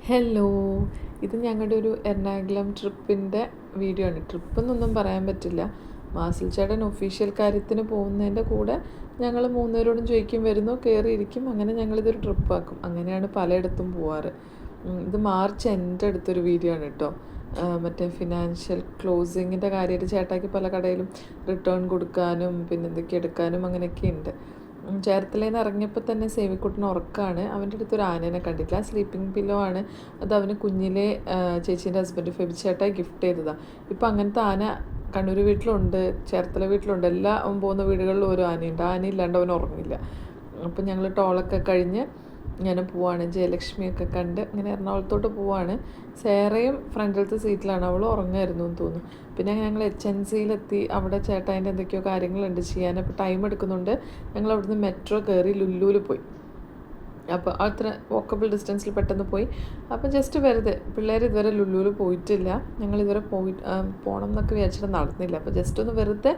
Hello, ഇത് ഞങ്ങളുടെ ഒരു എറണാകുളം ട്രിപ്പിൻ്റെ വീഡിയോ ആണ്. ട്രിപ്പെന്നൊന്നും പറയാൻ പറ്റില്ല. മാസിൽ ചേട്ടൻ ഒഫീഷ്യൽ കാര്യത്തിന് പോകുന്നതിൻ്റെ കൂടെ ഞങ്ങൾ മൂന്നുപേരോടും ചോദിക്കും, വരുന്നോ, കയറിയിരിക്കും. അങ്ങനെ ഞങ്ങളിതൊരു ട്രിപ്പാക്കും. അങ്ങനെയാണ് പലയിടത്തും പോവാറ്. ഇത് മാർച്ച് എൻ്റെ അടുത്തൊരു വീഡിയോ ആണ് കേട്ടോ. മറ്റേ ഫിനാൻഷ്യൽ ക്ലോസിങ്ങിൻ്റെ കാര്യമായിട്ട് ചേട്ടാക്കി പല കടയിലും റിട്ടേൺ കൊടുക്കാനും പിന്നെ എന്തൊക്കെ എടുക്കാനും അങ്ങനെയൊക്കെ ഉണ്ട്. ചേർത്തലയിൽ നിന്ന് ഇറങ്ങിയപ്പോൾ തന്നെ സേവിക്കുട്ടന് ഉറക്കമാണ്. അവൻ്റെ അടുത്തൊരു ആനേനെ കണ്ടിട്ടില്ല. സ്ലീപ്പിംഗ് പില്ലോ ആണ്. അത് അവന് കുഞ്ഞിലെ ചേച്ചീൻ്റെ ഹസ്ബൻഡ് ഫെബി ചേട്ടായി ഗിഫ്റ്റ് ചെയ്തതാണ്. ഇപ്പം അങ്ങനത്തെ ആന കണ്ണൂർ വീട്ടിലുണ്ട്, ചേർത്തല വീട്ടിലുണ്ട്. എല്ലാ അവൻ പോകുന്ന വീടുകളിലും ഓരോ ആനയുണ്ട്. ആന ഇല്ലാണ്ട് അവൻ ഉറങ്ങില്ല. അപ്പം ഞങ്ങൾ ടോളൊക്കെ കഴിഞ്ഞ് ഇങ്ങനെ പോവാണ്. ജയലക്ഷ്മിയൊക്കെ കണ്ട് ഇങ്ങനെ എറണാകുളത്തോട്ട് പോവാണ്. സേറയും ഫ്രണ്ടിലത്തെ സീറ്റിലാണ്. അവൾ ഉറങ്ങായിരുന്നു എന്ന് തോന്നുന്നു. പിന്നെ ഞങ്ങൾ HNC-യിലെത്തി. അവിടെ ചേട്ടായിൻ്റെ എന്തൊക്കെയോ കാര്യങ്ങളുണ്ട് ചെയ്യാൻ. അപ്പോൾ ടൈം എടുക്കുന്നുണ്ട്. ഞങ്ങൾ അവിടുന്ന് മെട്രോ കയറി ലുലുവിൽ പോയി. അപ്പോൾ അത്ര വോക്കബിൾ ഡിസ്റ്റൻസിൽ പെട്ടെന്ന് പോയി. അപ്പോൾ ജസ്റ്റ് വെറുതെ പിള്ളേർ ഇതുവരെ ലുലുവിൽ പോയിട്ടില്ല. ഞങ്ങൾ ഇതുവരെ പോകണം എന്നൊക്കെ വിചാരിച്ചിട്ട് നടന്നില്ല. അപ്പോൾ ജസ്റ്റ് ഒന്ന് വെറുതെ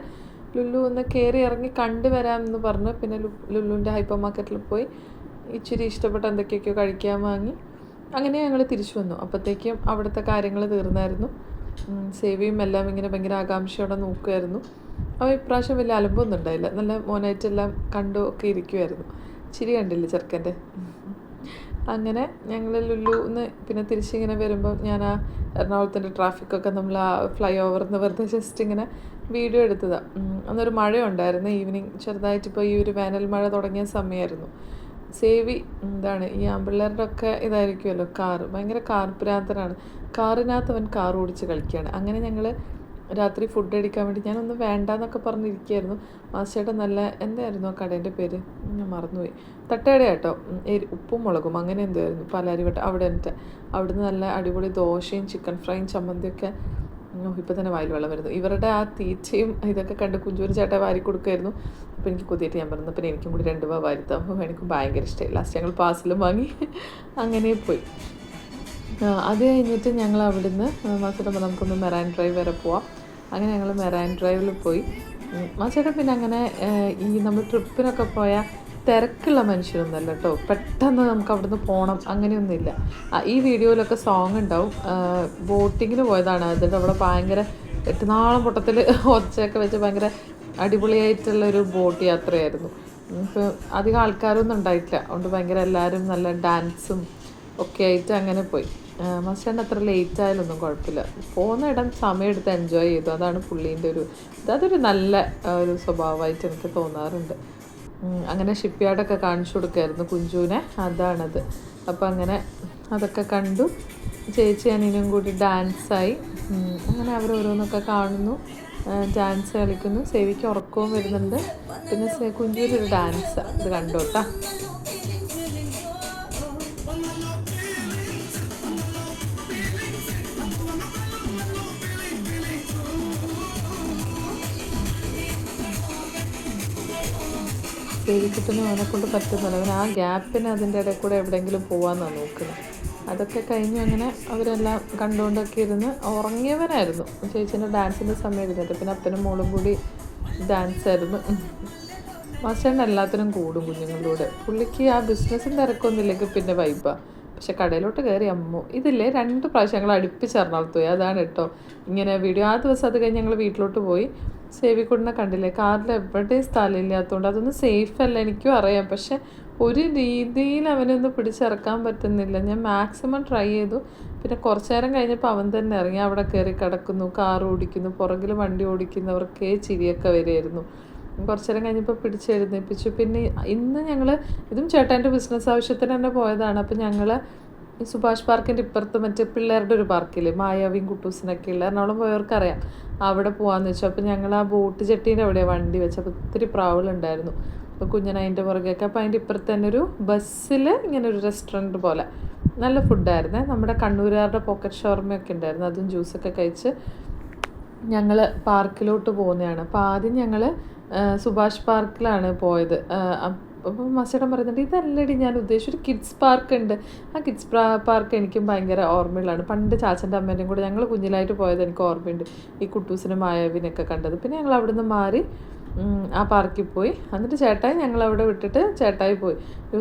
ലുലു ഒന്ന് കയറി ഇറങ്ങി കണ്ടു വരാമെന്ന് പറഞ്ഞ് പിന്നെ ലുലുവിൻ്റെ ഹൈപ്പർ മാർക്കറ്റിൽ പോയി ഇച്ചിരി ഇഷ്ടപ്പെട്ട എന്തൊക്കെയൊക്കെയോ കഴിക്കാൻ വാങ്ങി. അങ്ങനെ ഞങ്ങൾ തിരിച്ചു വന്നു. അപ്പോഴത്തേക്കും അവിടുത്തെ കാര്യങ്ങൾ തീർന്നായിരുന്നു. സേവിയും എല്ലാം ഇങ്ങനെ ഭയങ്കര ആകാംക്ഷയോടെ നോക്കുമായിരുന്നു. അവ ഇപ്രാവശ്യം വലിയ അലമ്പൊന്നും ഉണ്ടായില്ല. നല്ല മോനായിട്ടെല്ലാം കണ്ടു ഒക്കെ ഇരിക്കുമായിരുന്നു. ചിരി കണ്ടില്ല ചെറുക്കൻ്റെ. അങ്ങനെ ഞങ്ങൾ ലുലുന്ന് പിന്നെ തിരിച്ചിങ്ങനെ വരുമ്പോൾ ഞാൻ ആ എറണാകുളത്തിൻ്റെ ട്രാഫിക്കൊക്കെ നമ്മൾ ആ ഫ്ലൈ ഓവറിന്ന് വെറുതെ ജസ്റ്റ് ഇങ്ങനെ വീഡിയോ എടുത്തതാണ്. അന്നൊരു മഴയുണ്ടായിരുന്നു. ഈവനിങ് ചെറുതായിട്ടിപ്പോൾ ഈ ഒരു വേനൽ മഴ തുടങ്ങിയ സമയമായിരുന്നു. സേവി എന്താണ് ഈ ആൺപിള്ളേരുടെ ഒക്കെ ഇതായിരിക്കുമല്ലോ, കാറ് ഭയങ്കര കാർ പ്രാന്തനാണ്. കാറിനകത്ത് അവൻ കാർ ഓടിച്ച് കളിക്കുകയാണ്. അങ്ങനെ ഞങ്ങൾ രാത്രി ഫുഡ് അടിക്കാൻ വേണ്ടി ഞാനൊന്നും വേണ്ടാന്നൊക്കെ പറഞ്ഞിരിക്കുകയായിരുന്നു. മാസ്റ്റേട്ടൻ നല്ല എന്തായിരുന്നു ആ കടേൻ്റെ പേര്, ഞാൻ മറന്നുപോയി. തട്ടുകട കേട്ടോ, ഉപ്പും മുളകും അങ്ങനെ എന്തോ ആയിരുന്നു, പാലാരിവട്ടം അവിടെ എന്നിട്ട് അവിടുന്ന് നല്ല അടിപൊളി ദോശയും ചിക്കൻ ഫ്രൈയും ചമ്മന്തിയൊക്കെ. ഇപ്പോൾ തന്നെ വായിൽ വെള്ളം വരുന്നു. ഇവരുടെ ആ തീറ്റയും ഇതൊക്കെ കണ്ട് കുഞ്ചൂര് ചേട്ടാ വാരി കൊടുക്കുമായിരുന്നു. അപ്പോൾ എനിക്ക് കൊതിയിട്ട് ഞാൻ പറഞ്ഞു, പിന്നെ എനിക്കും കൂടി 2 രൂപ വാരിത്താം. അപ്പോൾ എനിക്കും ഭയങ്കര ഇഷ്ടമായി. ലാസ്റ്റ് ഞങ്ങൾ പാർസലും വാങ്ങി അങ്ങനെ പോയി. അത് കഴിഞ്ഞിട്ട് ഞങ്ങൾ അവിടുന്ന് മാസേട്ടൻ നമുക്കൊന്ന് മെറൈൻ ഡ്രൈവ് വരെ പോവാം. അങ്ങനെ ഞങ്ങൾ മെറൈൻ ഡ്രൈവിൽ പോയി. മാസേട്ടൻ പിന്നെ അങ്ങനെ ഈ നമ്മൾ ട്രിപ്പിനൊക്കെ പോയാൽ തിരക്കുള്ള മനുഷ്യരൊന്നുമല്ല കേട്ടോ. പെട്ടെന്ന് നമുക്ക് അവിടുന്ന് പോകണം അങ്ങനെയൊന്നുമില്ല. ഈ വീഡിയോയിലൊക്കെ സോങ് ഉണ്ടാവും. ബോട്ടിങ്ങിന് പോയതാണ്. അതിൻ്റെ അവിടെ ഭയങ്കര 8 നാളം പൊട്ടത്തിൽ ഒച്ചയൊക്കെ വെച്ച് ഭയങ്കര അടിപൊളിയായിട്ടുള്ളൊരു ബോട്ട് യാത്രയായിരുന്നു. ഇപ്പോൾ അധികം ആൾക്കാരൊന്നും ഉണ്ടായിട്ടില്ല. അതുകൊണ്ട് ഭയങ്കര എല്ലാവരും നല്ല ഡാൻസും ഒക്കെ ആയിട്ട് അങ്ങനെ പോയി. മസ്റ്റേണ്ട അത്ര ലേറ്റ് ആയാലൊന്നും കുഴപ്പമില്ല. പോകുന്ന ഇടം സമയമെടുത്ത് എൻജോയ് ചെയ്തു. അതാണ് പുള്ളീൻ്റെ അതൊരു നല്ല ഒരു സ്വഭാവമായിട്ട് എനിക്ക് തോന്നാറുണ്ട്. അങ്ങനെ ഷിപ്പ് യാർഡൊക്കെ കാണിച്ചു കൊടുക്കുമായിരുന്നു കുഞ്ചുവിനെ. അതാണത്. അപ്പോൾ അങ്ങനെ അതൊക്കെ കണ്ടു. ചേച്ചി അനിയനും കൂടി ഡാൻസായി. അങ്ങനെ അവരോരോന്നൊക്കെ കാണുന്നു, ഡാൻസ് കളിക്കുന്നു. സേവിക്ക് ഉറക്കവും വരുന്നുണ്ട്. പിന്നെ കുഞ്ചുവിനൊരു ഡാൻസ് ഇത് കണ്ടോട്ടാ. സേവിക്കുട്ടിനും അവനെക്കൊണ്ട് പറ്റുന്നില്ല. അവൻ ആ ഗ്യാപ്പിന് അതിൻ്റെ ഇടയിൽ കൂടെ എവിടെയെങ്കിലും പോകാമെന്നാണ് നോക്കുന്നത്. അതൊക്കെ കഴിഞ്ഞു. അങ്ങനെ അവരെല്ലാം കണ്ടുകൊണ്ടൊക്കെ ഇരുന്ന് ഉറങ്ങിയവനായിരുന്നു. ചേച്ചീൻ്റെ ഡാൻസിൻ്റെ സമയം ഇരുന്നിട്ട് പിന്നെ അപ്പനും മോളും കൂടി ഡാൻസായിരുന്നു. മാസ്റ്റേട്ടൻ എല്ലാത്തിനും കൂടും കുഞ്ഞുങ്ങളിലൂടെ. പുള്ളിക്ക് ആ ബിസിനസ്സിൻ്റെ തിരക്കൊന്നുമില്ലെങ്കിൽ പിന്നെ വൈബാണ്. പക്ഷെ കടയിലോട്ട് കയറി അമ്മോ ഇതില്ലേ 2 പ്രാവശ്യം ഞങ്ങൾ അടുപ്പിച്ച് എറണാകുളത്ത് പോയി. അതാണ് കേട്ടോ ഇങ്ങനെ വീഡിയോ. ആ ദിവസം അത് കഴിഞ്ഞ് ഞങ്ങൾ വീട്ടിലോട്ട് പോയി. സേവിക്കുട്ടിനെ കണ്ടില്ലേ, കാറിൽ എവിടെയും സ്ഥലമില്ലാത്തതുകൊണ്ട് അതൊന്നും സേഫ് അല്ല, എനിക്കും അറിയാം. പക്ഷെ ഒരു രീതിയിൽ അവനൊന്ന് പിടിച്ചിറക്കാൻ പറ്റുന്നില്ല. ഞാൻ മാക്സിമം ട്രൈ ചെയ്തു. പിന്നെ കുറച്ച് നേരം കഴിഞ്ഞപ്പോൾ അവൻ തന്നെ ഇറങ്ങി. അവിടെ കയറി കിടക്കുന്നു, കാർ ഓടിക്കുന്നു, പുറകിൽ വണ്ടി ഓടിക്കുന്നവർക്കേ ചിരിയൊക്കെ വരുമായിരുന്നു. കുറച്ച് നേരം കഴിഞ്ഞപ്പോൾ പിടിച്ചെഴുന്നേൽപ്പിച്ചു. പിന്നെ ഇന്ന് ഞങ്ങൾ ഇതും ചേട്ടാൻ്റെ ബിസിനസ് ആവശ്യത്തിന് തന്നെ പോയതാണ്. അപ്പോൾ ഞങ്ങൾ ഈ സുഭാഷ് പാർക്കിൻ്റെ ഇപ്പുറത്ത് മറ്റേ പിള്ളേരുടെ ഒരു പാർക്കില്ലേ, മായാവിയും കുട്ടൂസിനൊക്കെ ഉള്ള, എറണാകുളം പോയവർക്കറിയാം. അവിടെ പോകാമെന്ന് വെച്ചു. അപ്പോൾ ഞങ്ങൾ ആ ബോട്ട് ജെട്ടീൻ്റെ അവിടെയാണ് വണ്ടി വെച്ചത്. അപ്പോൾ ഒത്തിരി പ്രാവുകളുണ്ടായിരുന്നു. അപ്പോൾ കുഞ്ഞിന് അതിൻ്റെ പുറകെയൊക്കെ. അപ്പോൾ അതിൻ്റെ ഇപ്പുറത്ത് തന്നെ ഒരു ബസ്സിൽ ഇങ്ങനെ ഒരു റെസ്റ്റോറൻറ്റ് പോലെ നല്ല ഫുഡായിരുന്നേ. നമ്മുടെ കണ്ണൂരുകാരുടെ പോക്കറ്റ് ഷവർമയൊക്കെ ഉണ്ടായിരുന്നു. അതും ജ്യൂസൊക്കെ കഴിച്ച് ഞങ്ങൾ പാർക്കിലോട്ട് പോകുന്നതാണ്. അപ്പോൾ ആദ്യം ഞങ്ങൾ സുഭാഷ് പാർക്കിലാണ് പോയത്. അപ്പോൾ മസ്റ്റേട്ടൻ പറയുന്നുണ്ട്, ഇതല്ലടി ഞാൻ ഉദ്ദേശിച്ച ഒരു കിഡ്സ് പാർക്ക് ഉണ്ട്. ആ കിഡ്സ് പാർക്ക് എനിക്കും ഭയങ്കര ഓർമ്മയുള്ളതാണ്. പണ്ട് ചാച്ചൻ്റെ അമ്മേൻ്റെയും കൂടെ ഞങ്ങൾ കുഞ്ഞിലായിട്ട് പോയത് എനിക്ക് ഓർമ്മയുണ്ട്. ഈ കുട്ടൂസിനും മായാവിനൊക്കെ കണ്ടത്. പിന്നെ ഞങ്ങൾ അവിടുന്ന് മാറി ആ പാർക്കിൽ പോയി. എന്നിട്ട് ചേട്ടായി ഞങ്ങളവിടെ വിട്ടിട്ട് ചേട്ടായി പോയി.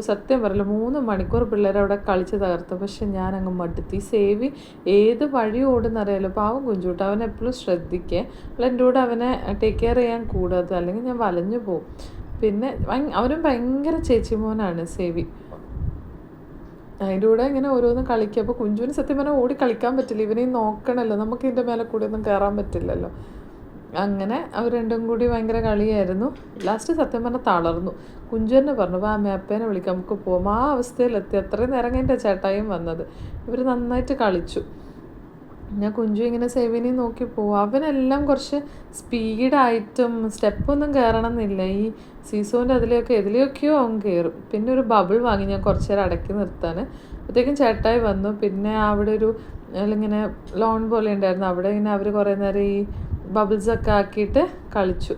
സത്യം പറയില്ല 3 മണിക്കൂർ പിള്ളേരവിടെ കളിച്ച് തകർത്തു. പക്ഷെ ഞാനങ്ങ് മടുത്തി. സേവി ഏത് വഴി ഓടുന്നറിയാലോ, പാവം കുഞ്ചൂട്ട്. അവനെപ്പോഴും ശ്രദ്ധിക്കേ, എൻ്റെ കൂടെ അവനെ ടേക്ക് കെയർ ചെയ്യാൻ കൂടാതെ, അല്ലെങ്കിൽ ഞാൻ വലഞ്ഞു പോവും. പിന്നെ അവനും ഭയങ്കര ചേച്ചി മോനാണ് സേവി. അതിൻ്റെ കൂടെ ഇങ്ങനെ ഓരോന്ന് കളിക്കുക. അപ്പോൾ കുഞ്ചുവിന് സത്യം പറഞ്ഞാൽ ഓടി കളിക്കാൻ പറ്റില്ല, ഇവനെയും നോക്കണമല്ലോ, നമുക്ക് ഇതിൻ്റെ മേലെ കൂടി ഒന്നും കയറാൻ പറ്റില്ലല്ലോ. അങ്ങനെ അവർ രണ്ടും കൂടി ഭയങ്കര കളിയായിരുന്നു. ലാസ്റ്റ് സത്യം പറഞ്ഞാൽ തളർന്നു. കുഞ്ചു തന്നെ പറഞ്ഞു, വാ അമ്മേനെ വിളിക്കാം, നമുക്ക് പോകാം. ആ അവസ്ഥയിലെത്തി. അത്രയും നേരം കഴിഞ്ഞിട്ട് ചേട്ടായും വന്നത്. ഇവർ നന്നായിട്ട് കളിച്ചു. ഞാൻ കുഞ്ചു ഇങ്ങനെ സേവിനെയും നോക്കി പോവും. അവനെല്ലാം കുറച്ച് സ്പീഡായിട്ടും സ്റ്റെപ്പൊന്നും കയറണം എന്നില്ല. ഈ സീസോൻ്റെ എതിലെയൊക്കെയോ അവൻ കയറും. പിന്നെ ഒരു ബബിൾ വാങ്ങി ഞാൻ കുറച്ച് നേരം അടക്കി നിർത്താൻ. അപ്പോഴത്തേക്കും ചേട്ടായി വന്നു. പിന്നെ അവിടെ ഒരു ഇങ്ങനെ ലോൺ പോലെ ഉണ്ടായിരുന്നു. അവിടെ ഇങ്ങനെ അവർ കുറേ നേരം ഈ ബബിൾസൊക്കെ ആക്കിയിട്ട് കളിച്ചു.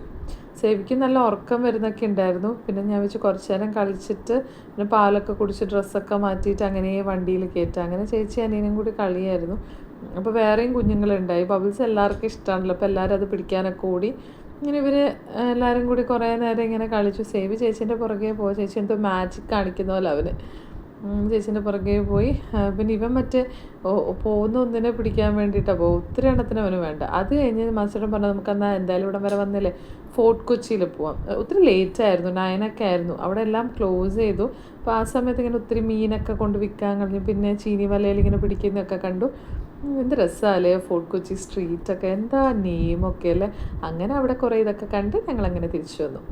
സേവിക്ക് നല്ല ഉറക്കം വരുന്നൊക്കെ ഉണ്ടായിരുന്നു. പിന്നെ ഞാൻ വെച്ച് കുറച്ച് നേരം കളിച്ചിട്ട് പിന്നെ പാലൊക്കെ കുടിച്ച് ഡ്രസ്സൊക്കെ മാറ്റിയിട്ട് അങ്ങനെ വണ്ടിയിൽ കയറ്റുക. അങ്ങനെ ചേച്ചി അനിയനും കൂടി കളിയായിരുന്നു. അപ്പോൾ വേറെയും കുഞ്ഞുങ്ങളുണ്ടായി. ബബിൾസ് എല്ലാവർക്കും ഇഷ്ടമാണല്ലോ. അപ്പോൾ എല്ലാവരും അത് പിടിക്കാനൊക്കെ ഓടി. ഇങ്ങനെ ഇവർ എല്ലാവരും കൂടി കുറേ നേരം ഇങ്ങനെ കളിച്ചു. സേവി ചേച്ചീൻ്റെ പുറകെ പോയി. ചേച്ചി എന്തോ മാജിക് കാണിക്കുന്ന പോലെ അവന് ചേച്ചീൻ്റെ പുറകെ പോയി. പിന്നെ ഇവൻ മറ്റേ പോകുന്ന ഒന്നിനെ പിടിക്കാൻ വേണ്ടിയിട്ടാണ് പോകും. ഒത്തിരി എണ്ണത്തിന് അവന് വേണ്ട. അത് കഴിഞ്ഞ് മാസ്റ്ററും പറഞ്ഞു, നമുക്കെന്നാൽ എന്തായാലും ഇവിടം വരെ വന്നില്ലേ, ഫോർട്ട് കൊച്ചിയിൽ പോവാം. ഒത്തിരി ലേറ്റായിരുന്നു, 9 ആയിരുന്നു. അവിടെ എല്ലാം ക്ലോസ് ചെയ്തു. അപ്പോൾ ആ സമയത്ത് ഇങ്ങനെ ഒത്തിരി മീനൊക്കെ കൊണ്ട് വിൽക്കാൻ കഴിഞ്ഞു. പിന്നെ ചീനി വലയിൽ ഇങ്ങനെ പിടിക്കുന്നതൊക്കെ കണ്ടു. എന്ത് രസമല്ലേ ഫോർട്ട് കൊച്ചി സ്ട്രീറ്റൊക്കെ, എന്താ നെയിമൊക്കെ അല്ലേ. അങ്ങനെ അവിടെ കുറേ ഇതൊക്കെ കണ്ട് ഞങ്ങളങ്ങനെ തിരിച്ചു വന്നു.